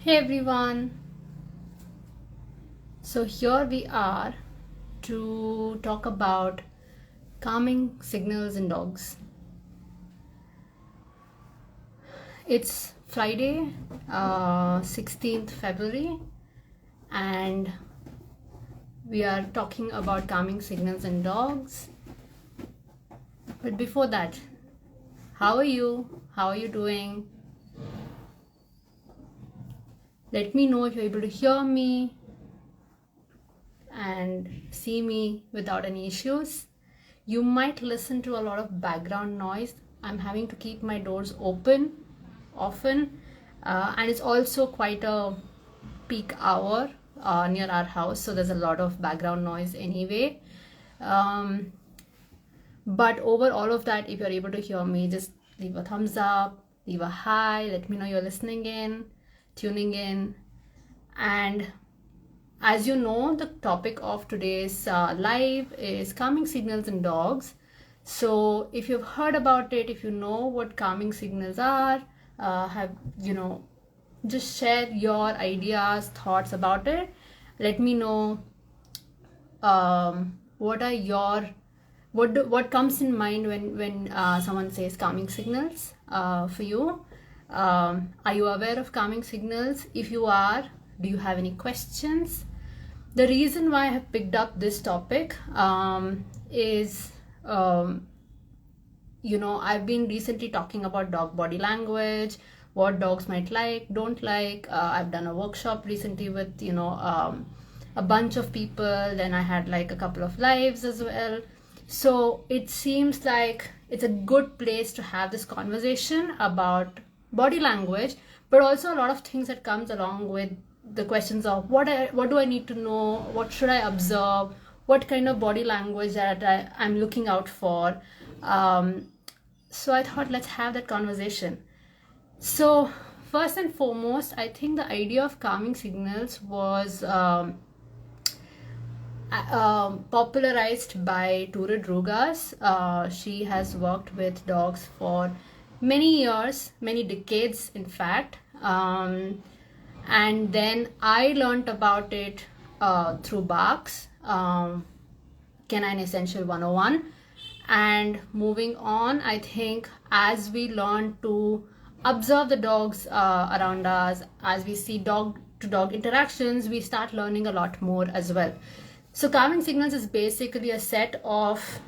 Hey everyone, so here we are to talk about calming signals in dogs. It's Friday, 16th February, and we are talking about calming signals in dogs. But before that, how are you? How are you doing? Let me know if you're able to hear me and see me without any issues. You might listen to a lot of background noise. I'm having to keep my doors open often, and it's also quite a peak hour near our house, so there's a lot of background noise anyway. But over all of that, if you're able to hear me, just leave a thumbs up, leave a hi, let me know you're listening in, tuning in. And as you know, the topic of today's live is calming signals in dogs. So if you've heard about it, if you know what calming signals are, just share your ideas, thoughts about it. Let me know what comes in mind when someone says calming signals for you. Are you aware of calming signals? If you are, do you have any questions? The reason why I have picked up this topic is, I've been recently talking about dog body language, what dogs might like, don't like. I've done a workshop recently with, a bunch of people. Then I had like a couple of lives as well. So it seems like it's a good place to have this conversation about body language, but also a lot of things that comes along with the questions of what do I need to know, what should I observe, what kind of body language that I'm looking out for. So I thought, let's have that conversation. So first and foremost, I think the idea of calming signals was popularized by Turid Rugas. She has worked with dogs for many years, many decades in fact. And then I learned about it through Barks, Canine Essential 101. And moving on, I think as we learn to observe the dogs around us, as we see dog to dog interactions, we start learning a lot more as well. So calming signals is basically a set of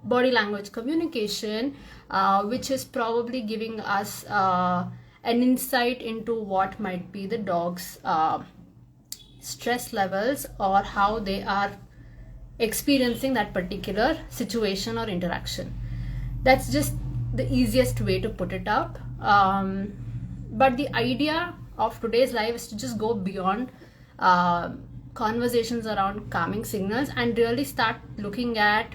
body language communication, which is probably giving us an insight into what might be the dog's stress levels or how they are experiencing that particular situation or interaction. That's just the easiest way to put it up. But the idea of today's live is to just go beyond conversations around calming signals and really start looking at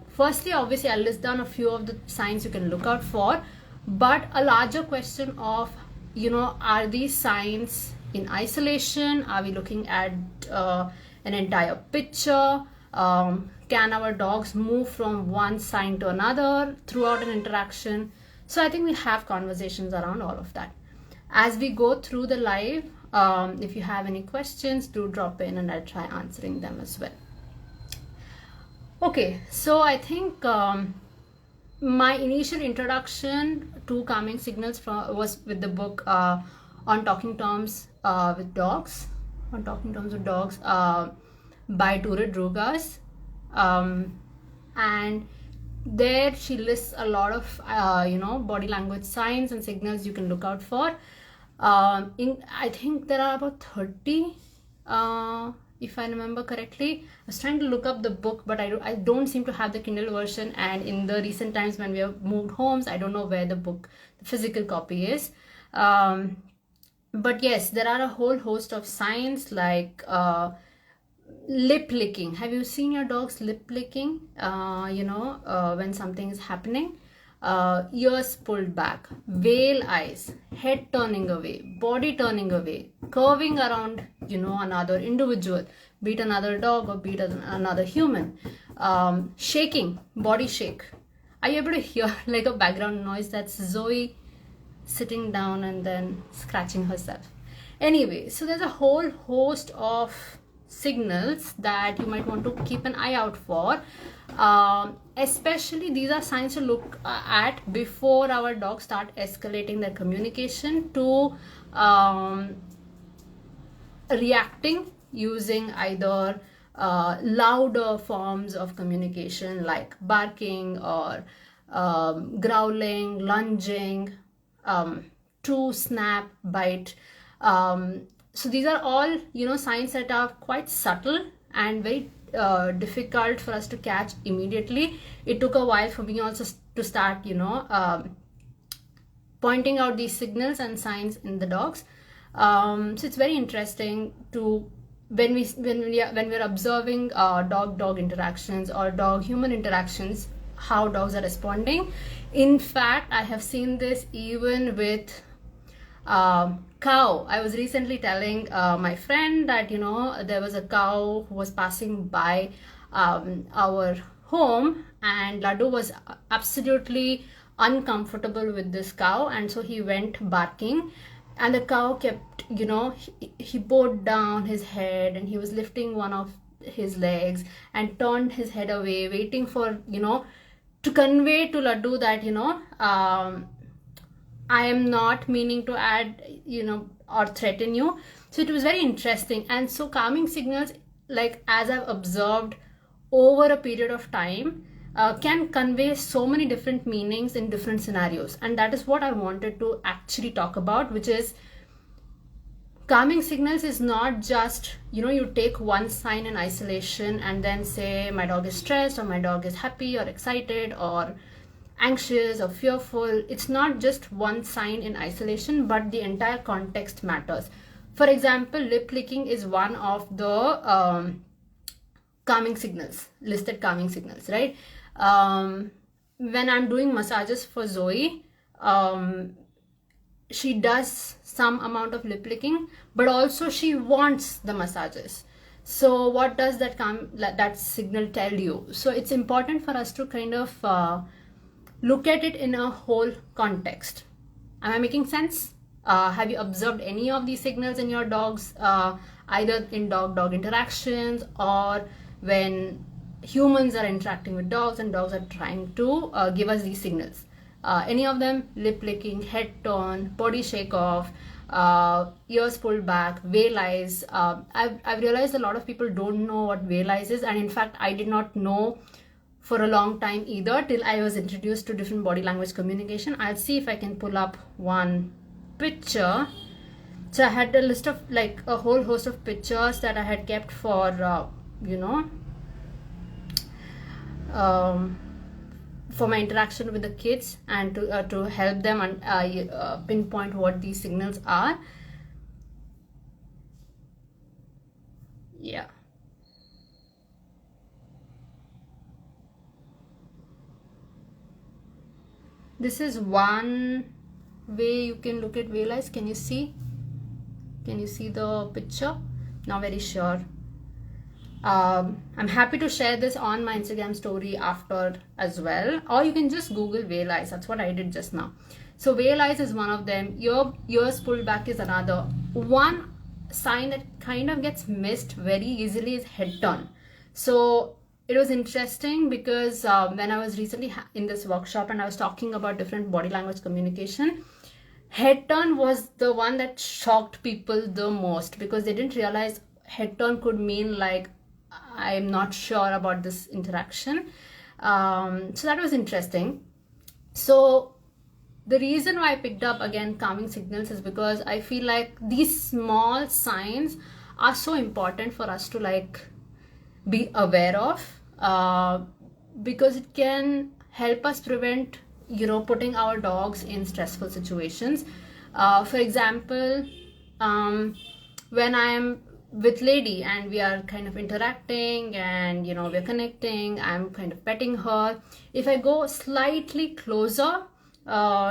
firstly, obviously I'll list down a few of the signs you can look out for, but a larger question of, are these signs in isolation? Are we looking at an entire picture? Can our dogs move from one sign to another throughout an interaction? So I think we'll have conversations around all of that. As we go through the live, if you have any questions, do drop in and I'll try answering them as well. Okay, so I think my initial introduction to calming signals was with the book On Talking Terms with Dogs, by Turid Rugas. And there she lists a lot of body language signs and signals you can look out for. I think there are about 30, if I remember correctly. I was trying to look up the book, but I don't seem to have the Kindle version, and in the recent times when we have moved homes, I don't know where the physical copy is. But yes, there are a whole host of signs like lip licking. Have you seen your dog's lip licking? When something is happening. Ears pulled back, veil eyes, head turning away, body turning away, curving around, another individual, be it another dog or be it another human. Shaking, body shake. Are you able to hear like a background noise? That's Zoe sitting down and then scratching herself. Anyway, so there's a whole host of signals that you might want to keep an eye out for. Especially these are signs to look at before our dogs start escalating their communication to reacting using either louder forms of communication like barking or growling, lunging, true snap, bite. So these are all, signs that are quite subtle and very difficult for us to catch immediately. It took a while for me also to start, pointing out these signals and signs in the dogs. So it's very interesting to when we're observing dog interactions or dog human interactions, how dogs are responding. In fact, I have seen this even with cow. I was recently telling my friend that there was a cow who was passing by our home, and Laddu was absolutely uncomfortable with this cow, and so he went barking, and the cow kept, he bowed down his head and he was lifting one of his legs and turned his head away, waiting for, to convey to Laddu that, I am not meaning to add, or threaten you. So it was very interesting. And so calming signals, like as I've observed over a period of time, can convey so many different meanings in different scenarios. And that is what I wanted to actually talk about, which is calming signals is not just, you take one sign in isolation and then say my dog is stressed or my dog is happy or excited or anxious or fearful. It's not just one sign in isolation, but the entire context matters. For example, lip licking is one of the calming signals, listed calming signals, right? When I'm doing massages for Zoe, she does some amount of lip licking, but also she wants the massages. So what does that signal tell you? So it's important for us to kind of look at it in a whole context. Am I making sense? Have you observed any of these signals in your dogs, either in dog-dog interactions or when humans are interacting with dogs and dogs are trying to give us these signals? Any of them? Lip licking, head turn, body shake off, ears pulled back, veil eyes. I've realized a lot of people don't know what veil eyes is, and in fact I did not know for a long time either till I was introduced to different body language communication. I'll see if I can pull up one picture. So I had a list of like a whole host of pictures that I had kept for for my interaction with the kids and to help them and pinpoint what these signals are. Yeah. This is one way you can look at veil eyes. Can you see? Can you see the picture? Not very sure. I'm happy to share this on my Instagram story after as well, or you can just Google veil eyes. That's what I did just now. So veil eyes is one of them. Ears pulled back is another. One sign that kind of gets missed very easily is head turn. So it was interesting because when I was recently in this workshop and I was talking about different body language communication, head turn was the one that shocked people the most because they didn't realize head turn could mean like, I'm not sure about this interaction. So that was interesting. So the reason why I picked up again calming signals is because I feel like these small signs are so important for us to like be aware of, because it can help us prevent putting our dogs in stressful situations. For example, when I am with Lady and we are kind of interacting and we're connecting, I'm kind of petting her. If I go slightly closer,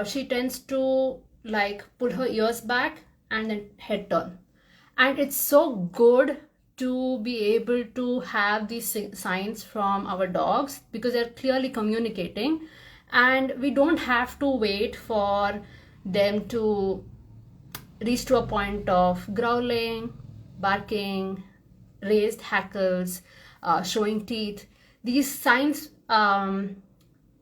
she tends to like pull her ears back and then head turn. And it's so good to be able to have these signs from our dogs because they're clearly communicating, and we don't have to wait for them to reach to a point of growling, barking, raised hackles, showing teeth. These signs are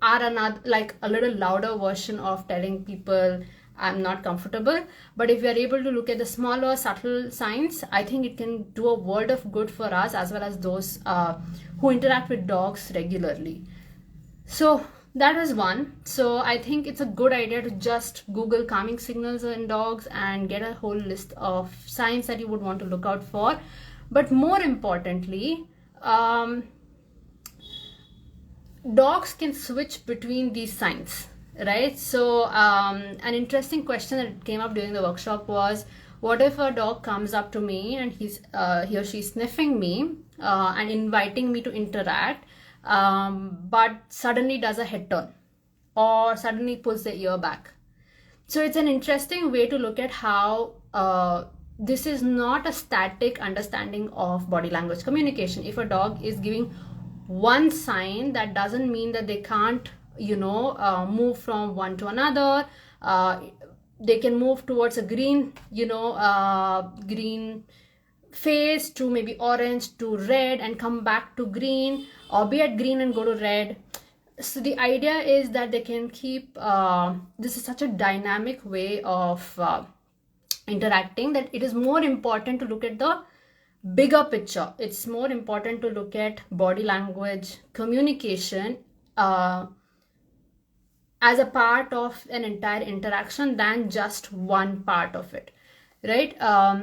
another, like a little louder version of telling people I'm not comfortable. But if we are able to look at the smaller, subtle signs, I think it can do a world of good for us as well as those who interact with dogs regularly. So that was one. So I think it's a good idea to just Google calming signals in dogs and get a whole list of signs that you would want to look out for. But more importantly, dogs can switch between these signs, right? So an interesting question that came up during the workshop was, what if a dog comes up to me and he or she's sniffing me and inviting me to interact, but suddenly does a head turn or suddenly pulls the ear back? So it's an interesting way to look at how this is not a static understanding of body language communication. If a dog is giving one sign, that doesn't mean that they can't, move from one to another. They can move towards a green, green phase to maybe orange to red and come back to green, or be at green and go to red. So the idea is that they can keep, this is such a dynamic way of interacting, that it is more important to look at the bigger picture. It's more important to look at body language communication as a part of an entire interaction than just one part of it, right?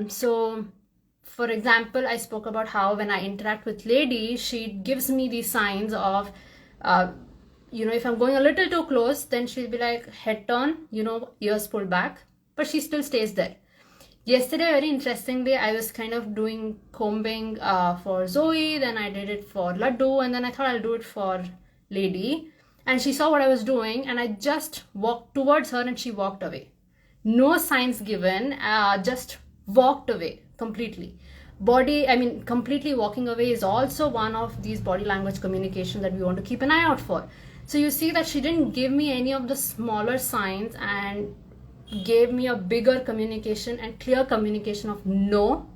So for example, I spoke about how when I interact with Lady, she gives me these signs of, if I'm going a little too close, then she'll be like head turn, ears pulled back, but she still stays there. Yesterday, very interestingly, I was kind of doing combing for Zoe, then I did it for Laddu, and then I thought I'll do it for Lady. And she saw what I was doing, and I just walked towards her and she walked away. No signs given, just walked away completely. Completely walking away is also one of these body language communications that we want to keep an eye out for. So you see that she didn't give me any of the smaller signs and gave me a bigger communication and clear communication of no,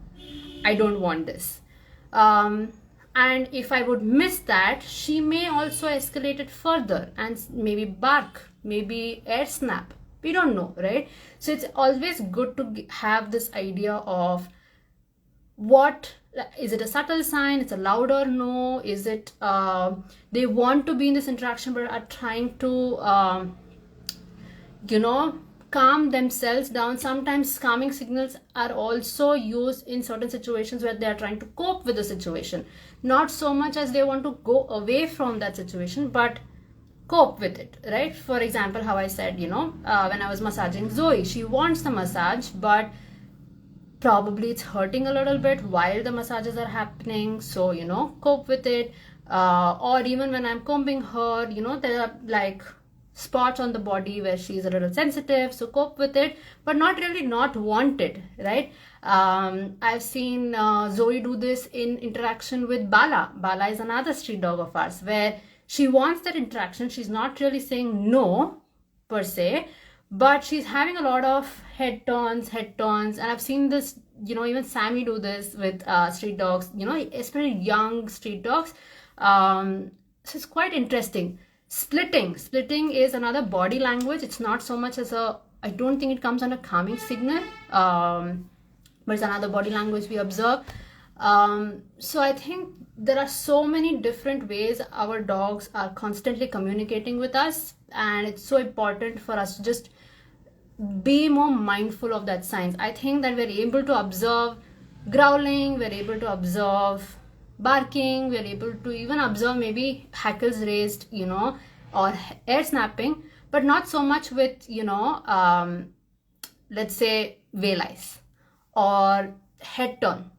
I don't want this. And if I would miss that, she may also escalate it further and maybe bark, maybe air snap. We don't know, right? So it's always good to have this idea of what is it, a subtle sign, it's a louder no, is it they want to be in this interaction but are trying to calm themselves down. Sometimes calming signals are also used in certain situations where they are trying to cope with the situation, not so much as they want to go away from that situation, but cope with it, right? For example, how I said, when I was massaging Zoe, she wants the massage, but probably it's hurting a little bit while the massages are happening, so cope with it. Or even when I'm combing her, there are like spots on the body where she's a little sensitive, so cope with it, but not really not want it, right? I've seen Zoe do this in interaction with Bala. Bala is another street dog of ours, where she wants that interaction. She's not really saying no per se, but she's having a lot of head turns, and I've seen this, even Sammy do this with street dogs, especially young street dogs. So it's quite interesting. Splitting is another body language. It's not so much as I don't think it comes under calming signal, but it's another body language we observe. So I think there are so many different ways our dogs are constantly communicating with us, and it's so important for us to just be more mindful of that signs. I think that we're able to observe growling, we're able to observe barking, we're able to even observe maybe hackles raised, or air snapping, but not so much with, let's say veil eyes or head turn.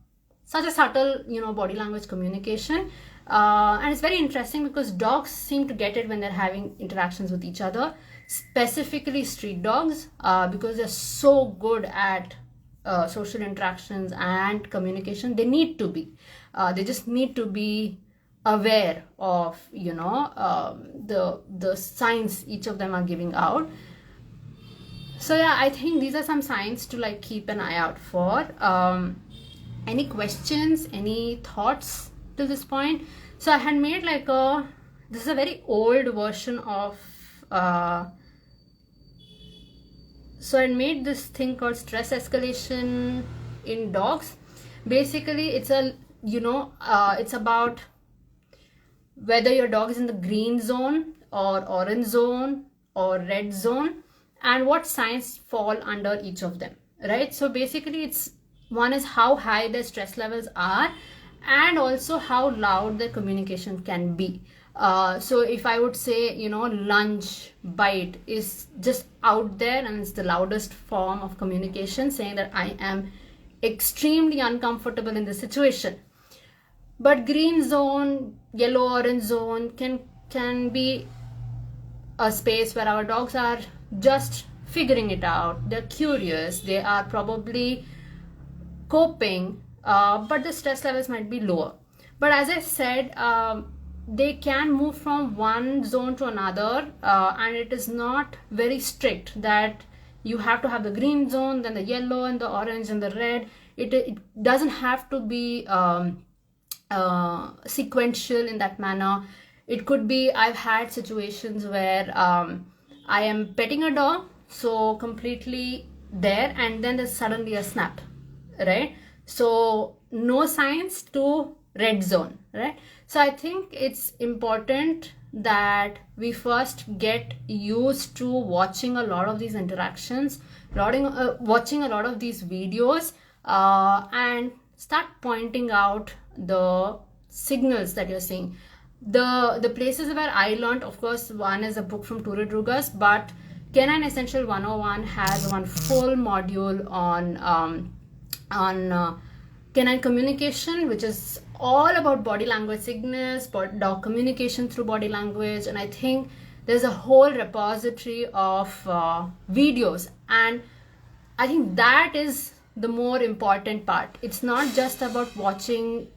Such a subtle, body language communication. And it's very interesting because dogs seem to get it when they're having interactions with each other, specifically street dogs, because they're so good at social interactions and communication. They need to be. They just need to be aware of, the signs each of them are giving out. So yeah, I think these are some signs to like keep an eye out for. Any questions, any thoughts to this point? So I had made like this is a very old version of so I made this thing called stress escalation in dogs. Basically, it's a, it's about whether your dog is in the green zone or orange zone or red zone, and what signs fall under each of them, right? So basically, it's one is how high their stress levels are, and also how loud their communication can be. So if I would say, lunge, bite is just out there and it's the loudest form of communication, saying that I am extremely uncomfortable in this situation. But green zone, yellow, orange zone can be a space where our dogs are just figuring it out. They're curious. They are probably coping, but the stress levels might be lower. But as I said, they can move from one zone to another, and it is not very strict that you have to have the green zone, then the yellow and the orange and the red. It doesn't have to be sequential in that manner. It could be, I've had situations where I am petting a dog, so completely there, and then there's suddenly a snap, right? So no signs to red zone, right? So I think it's important that we first get used to watching a lot of these interactions, watching a lot of these videos, and start pointing out the signals that you're seeing. The places where I learned, of course, one is a book from Ture Drugas, but Canine Essential 101 has one full module on canine communication, which is all about body language signals, dog communication through body language. And I think there's a whole repository of videos, and I think that is the more important part. It's not just about watching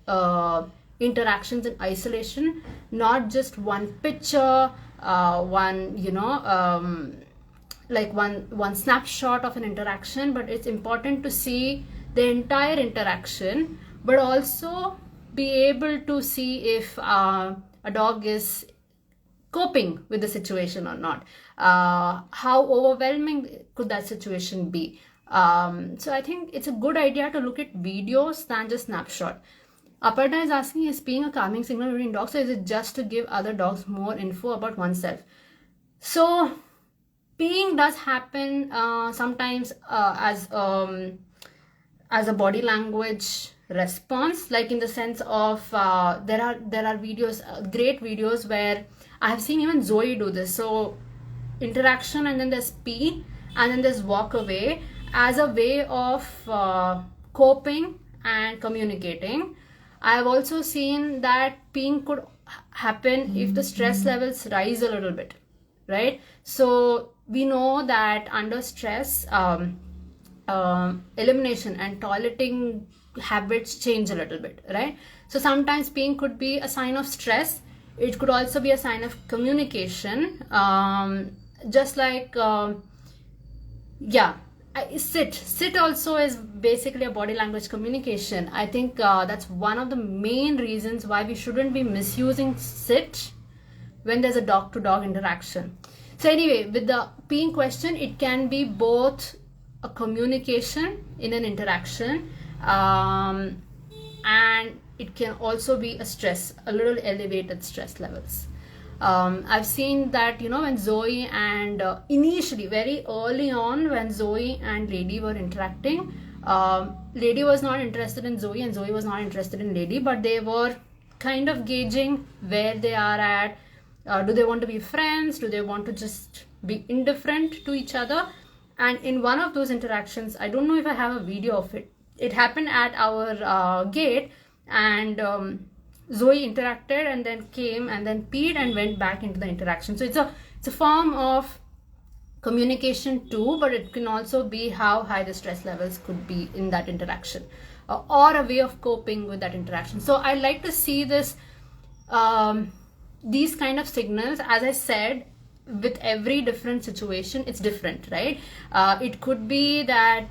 interactions in isolation, not just one picture, like one snapshot of an interaction, but it's important to see the entire interaction, but also be able to see if a dog is coping with the situation or not. How overwhelming could that situation be? So I think it's a good idea to look at videos than just snapshot. Aparna is asking, is peeing a calming signal between dogs, or is it just to give other dogs more info about oneself? So peeing does happen sometimes as a body language response, like in the sense of there are videos, great videos where I have seen even Zoe do this. So interaction, and then there's pee, and then there's walk away as a way of coping and communicating. I have also seen that peeing could happen if the stress levels rise a little bit, right? So we know that under stress, elimination and toileting habits change a little bit, right? So sometimes peeing could be a sign of stress. It could also be a sign of communication. Just like, sit also is basically a body language communication. I think that's one of the main reasons why we shouldn't be misusing sit when there's a dog to dog interaction. So anyway, with the peeing question, it can be both a communication in an interaction, and it can also be a stress, a little elevated stress levels. I've seen that, when Zoe and initially, very early on, when Zoe and Lady were interacting, Lady was not interested in Zoe and Zoe was not interested in Lady, but they were kind of gauging where they are at. Do they want to be friends? Do they want to just be indifferent to each other? And in one of those interactions, I don't know if I have a video of it. It happened at our gate, and Zoe interacted and then came and then peed and went back into the interaction. So it's a form of communication too, but it can also be how high the stress levels could be in that interaction, or a way of coping with that interaction. So I like to see this, these kind of signals. As I said, with every different situation, it's different, right? It could be that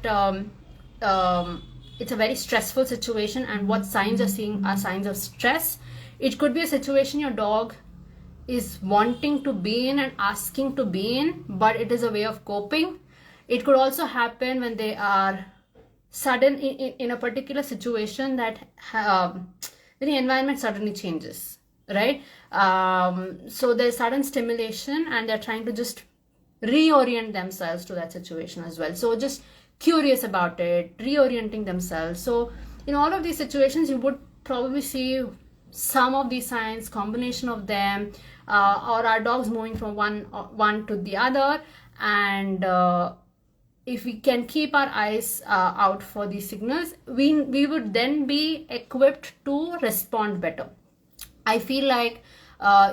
it's a very stressful situation, and what signs you're seeing are signs of stress. It could be a situation your dog is wanting to be in and asking to be in, but it is a way of coping. It could also happen when they are sudden in a particular situation that the environment suddenly changes, right? So there's sudden stimulation and they're trying to just reorient themselves to that situation as well. So just curious about it, reorienting themselves. So in all of these situations, you would probably see some of these signs, combination of them, or our dogs moving from one to the other. And if we can keep our eyes out for these signals, we would then be equipped to respond better. I feel like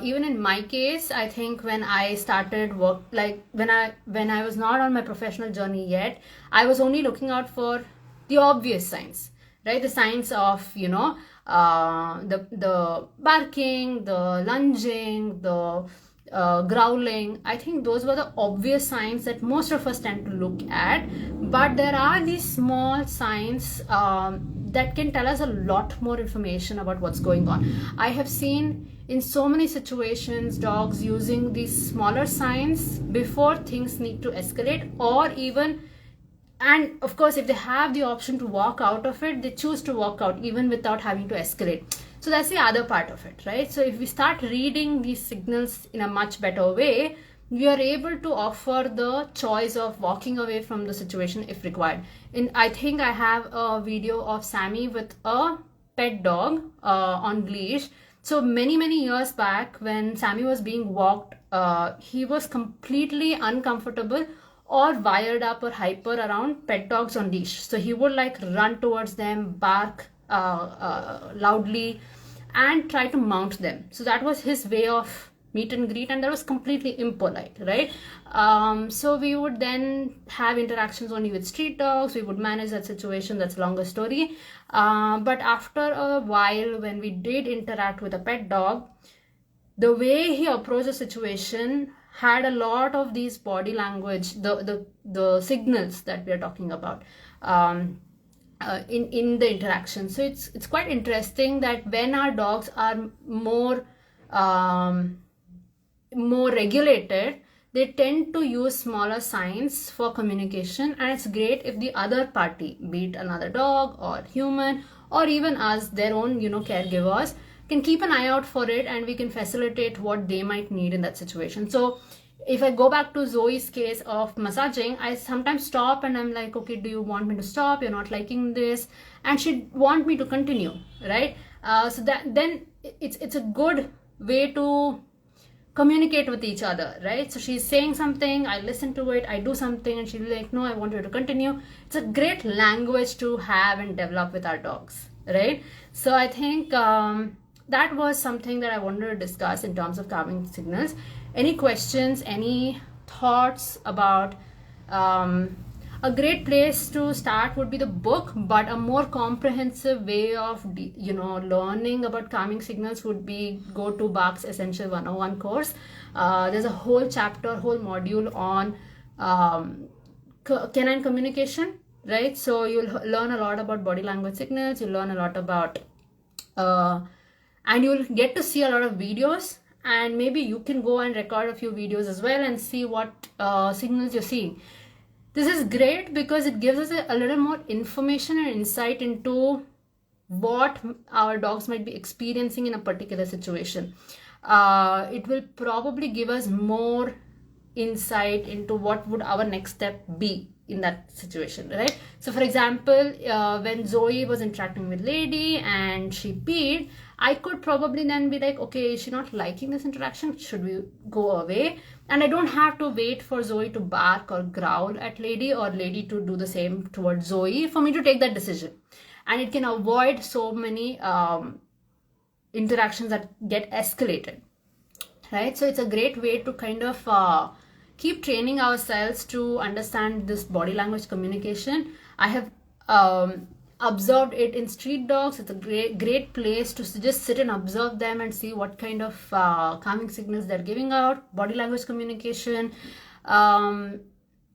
even in my case, I think when I started work, like when I was not on my professional journey yet, I was only looking out for the obvious signs, right? The signs of, you know, the barking, the lunging, the growling. I think those were the obvious signs that most of us tend to look at. But there are these small signs that can tell us a lot more information about what's going on. I have seen in so many situations dogs using these smaller signs before things need to escalate, or even, and of course if they have the option to walk out of it, they choose to walk out even without having to escalate. So that's the other part of it, right? So if we start reading these signals in a much better way, we are able to offer the choice of walking away from the situation if required. I think I have a video of Sammy with a pet dog on leash. So many years back, when Sammy was being walked, he was completely uncomfortable or wired up or hyper around pet dogs on leash. So he would like run towards them, bark loudly, and try to mount them. So that was his way of meet and greet, and that was completely impolite, right? So we would then have interactions only with street dogs. We would manage that situation. That's a longer story. But after a while, when we did interact with a pet dog, the way he approached the situation had a lot of these body language, the signals that we are talking about in the interaction. So it's quite interesting that when our dogs are more regulated, they tend to use smaller signs for communication, and it's great if the other party, be it another dog or human or even us, their own, you know, caregivers, can keep an eye out for it, and we can facilitate what they might need in that situation. So if I go back to Zoe's case of massaging, I sometimes stop and I'm like, okay, do you want me to stop? You're not liking this. And she'd want me to continue, right? So that then it's a good way to communicate with each other, right? So she's saying something, I listen to it, I do something, and she'll be like, no, I want you to continue. It's a great language to have and develop with our dogs, right? So I think that was something that I wanted to discuss in terms of calming signals. Any questions, any thoughts about a great place to start would be the book, but a more comprehensive way of, you know, learning about calming signals would be go to Bark's Essential 101 course. There's a whole chapter, whole module on canine communication, right? So you'll learn a lot about body language signals, you'll learn a lot about and you'll get to see a lot of videos, and maybe you can go and record a few videos as well and see what signals you're seeing. This is great because it gives us a little more information and insight into what our dogs might be experiencing in a particular situation. It will probably give us more insight into what would our next step be in that situation, right? So for example, when Zoe was interacting with Lady and she peed, I could probably then be like, okay, is she not liking this interaction? Should we go away? And I don't have to wait for Zoe to bark or growl at Lady or Lady to do the same towards Zoe for me to take that decision. And it can avoid so many interactions that get escalated, right? So it's a great way to kind of keep training ourselves to understand this body language communication. I have observed it in street dogs. It's a great place to just sit and observe them and see what kind of calming signals they're giving out. Body language communication.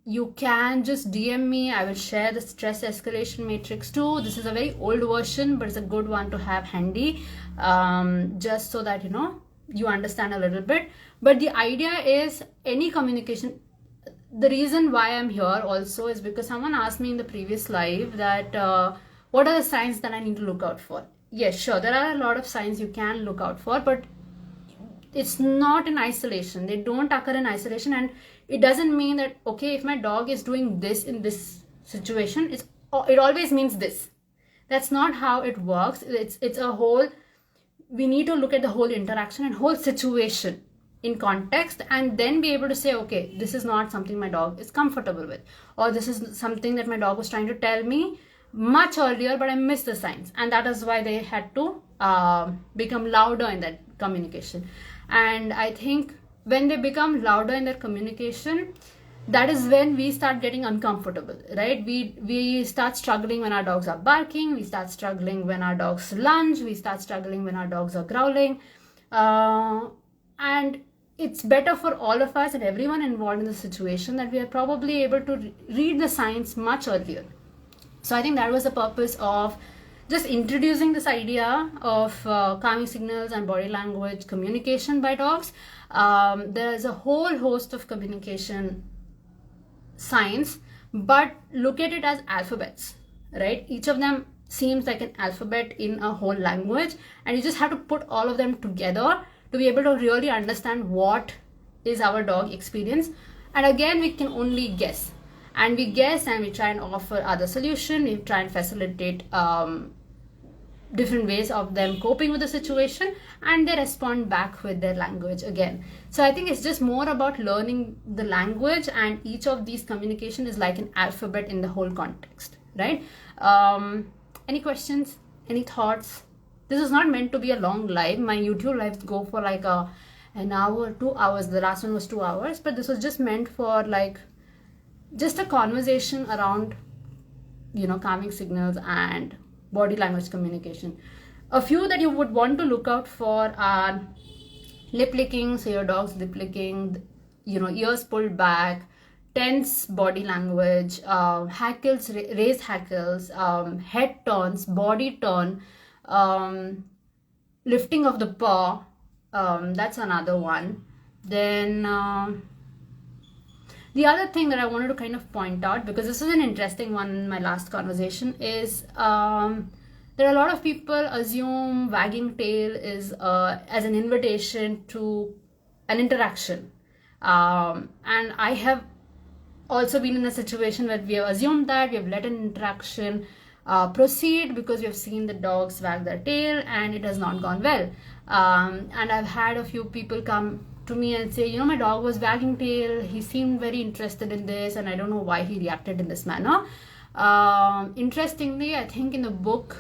You can just DM me. I will share the stress escalation matrix too. This is a very old version, but it's a good one to have handy, just so that you understand a little bit. But the idea is any communication. The reason why I'm here also is because someone asked me in the previous live that what are the signs that I need to look out for. Yes, sure, there are a lot of signs you can look out for, but it's not in isolation. They don't occur in isolation, and it doesn't mean that, okay, if my dog is doing this in this situation, it always means this. That's not how it works. It's a whole, we need to look at the whole interaction and whole situation in context, and then be able to say, okay, this is not something my dog is comfortable with, or this is something that my dog was trying to tell me much earlier, but I missed the signs, and that is why they had to become louder in that communication. And I think when they become louder in their communication, that is when we start getting uncomfortable, right? We start struggling when our dogs are barking. We start struggling when our dogs lunge. We start struggling when our dogs are growling. And it's better for all of us and everyone involved in the situation that we are probably able to read the signs much earlier. So I think that was the purpose of just introducing this idea of calming signals and body language communication by dogs. There is a whole host of communication signs, but look at it as alphabets, right? Each of them seems like an alphabet in a whole language, and you just have to put all of them together to be able to really understand what is our dog experience. And again, we can only guess, and we guess and we try and offer other solution. We try and facilitate different ways of them coping with the situation, and they respond back with their language again. So I think it's just more about learning the language, and each of these communication is like an alphabet in the whole context, right? Any questions, any thoughts? This is not meant to be a long live. My YouTube lives go for like an hour, 2 hours. The last one was 2 hours, but this was just meant for like just a conversation around calming signals and body language communication. A few that you would want to look out for are lip licking, so your dog's lip licking, ears pulled back, tense body language, hackles, raised hackles, head turns, body turn, lifting of the paw, that's another one. Then the other thing that I wanted to kind of point out, because this is an interesting one in my last conversation, is there are a lot of people assume wagging tail is as an invitation to an interaction. And I have also been in a situation where we have assumed that, we have let an interaction proceed because we have seen the dogs wag their tail and it has not gone well. And I've had a few people come to me and say, my dog was wagging tail, he seemed very interested in this, and I don't know why he reacted in this manner. Interestingly, I think in the book,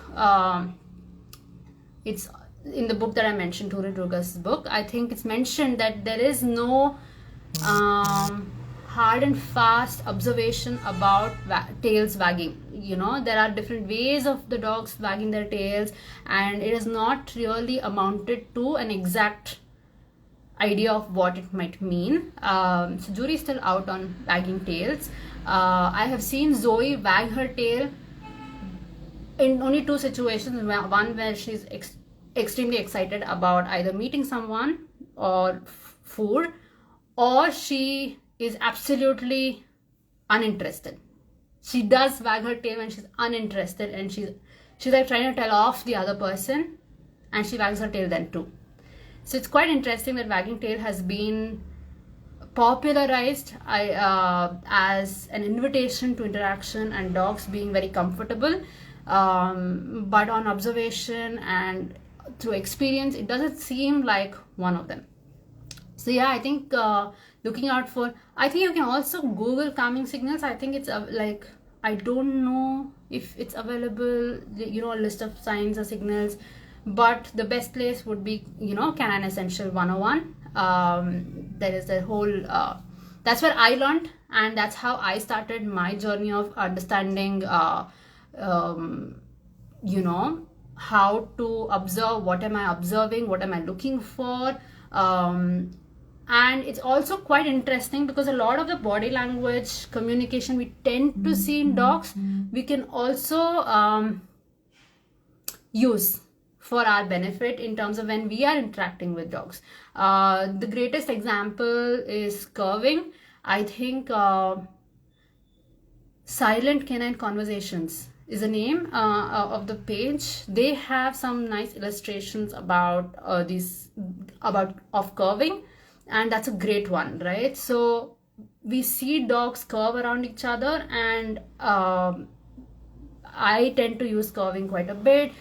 it's in the book that I mentioned, Turi Durga's book, I think it's mentioned that there is no hard and fast observation about tails wagging. There are different ways of the dogs wagging their tails, and it is not really amounted to an exact idea of what it might mean. So jury is still out on wagging tails. I have seen Zoe wag her tail in only two situations. One where she's extremely excited about either meeting someone or food, or she is absolutely uninterested. She does wag her tail when she's uninterested, and she's like trying to tell off the other person, and she wags her tail then too. So it's quite interesting that wagging tail has been popularized as an invitation to interaction and dogs being very comfortable. But on observation and through experience, it doesn't seem like one of them. So yeah, I think looking out for, I think you can also Google calming signals. I think it's like, I don't know if it's available, a list of signs or signals, but the best place would be, Canine Essential 101. There is a whole, that's where I learned, and that's how I started my journey of understanding how to observe, what am I observing, what am I looking for. And it's also quite interesting because a lot of the body language communication we tend to see in dogs, we can also use for our benefit in terms of when we are interacting with dogs. The greatest example is curving. I think Silent Canine Conversations is the name of the page. They have some nice illustrations about curving, and that's a great one, right? So we see dogs curve around each other, and I tend to use curving quite a bit.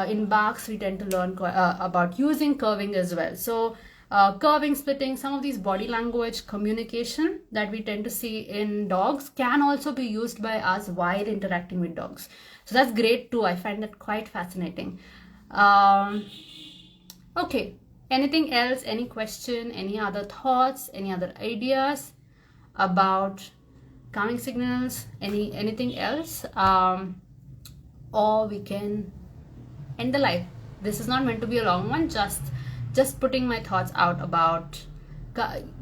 In barks, we tend to learn about using curving as well. So curving, splitting, some of these body language communication that we tend to see in dogs can also be used by us while interacting with dogs. So that's great too. I find that quite fascinating. Okay, anything else? Any question? Any other thoughts? Any other ideas about calming signals? Anything else? Or we can end the live. This is not meant to be a long one, just putting my thoughts out about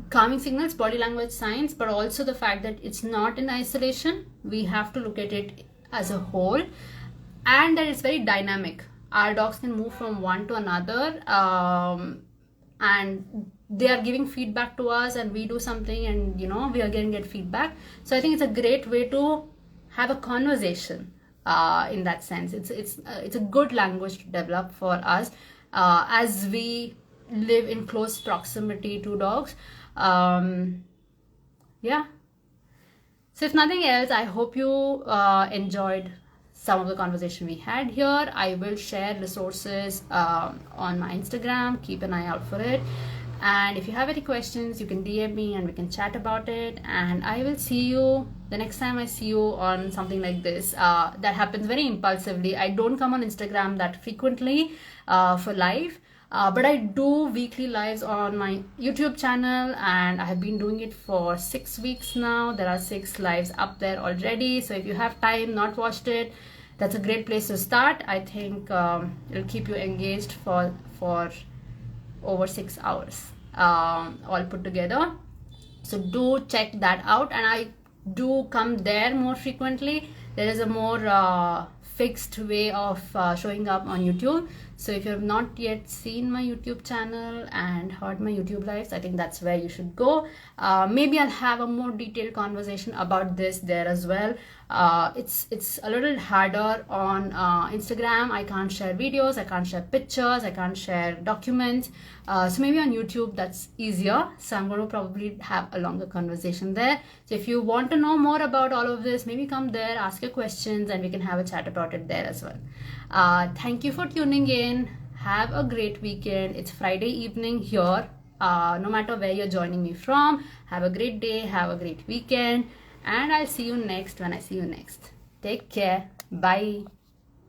calming signals, body language signs, but also the fact that it's not in isolation. We have to look at it as a whole, and that it's very dynamic. Our dogs can move from one to another, and they are giving feedback to us, and we do something, and we again get feedback. So I think it's a great way to have a conversation. In that sense, it's a good language to develop for us as we live in close proximity to dogs. Yeah. So if nothing else, I hope you enjoyed some of the conversation we had here. I will share resources on my Instagram. Keep an eye out for it. And if you have any questions, you can DM me and we can chat about it. And I will see you the next time I see you on something like this. That happens very impulsively. I don't come on Instagram that frequently for live. But I do weekly lives on my YouTube channel, and I have been doing it for 6 weeks now. There are 6 lives up there already. So if you have time, not watched it, that's a great place to start. I think it'll keep you engaged for over 6 hours all put together. So do check that out, and I do come there more frequently. There is a more fixed way of showing up on YouTube. So if you have not yet seen my YouTube channel and heard my YouTube lives, I think that's where you should go. Maybe I'll have a more detailed conversation about this there as well. It's a little harder on Instagram. I can't share videos, I can't share pictures, I can't share documents. So maybe on YouTube that's easier. So I'm going to probably have a longer conversation there. So if you want to know more about all of this, maybe come there, ask your questions, and we can have a chat about it there as well. Thank you for tuning in. Have a great weekend. It's Friday evening here. No matter where you're joining me from, have a great day, have a great weekend, and I'll see you next when I see you next. Take care. Bye.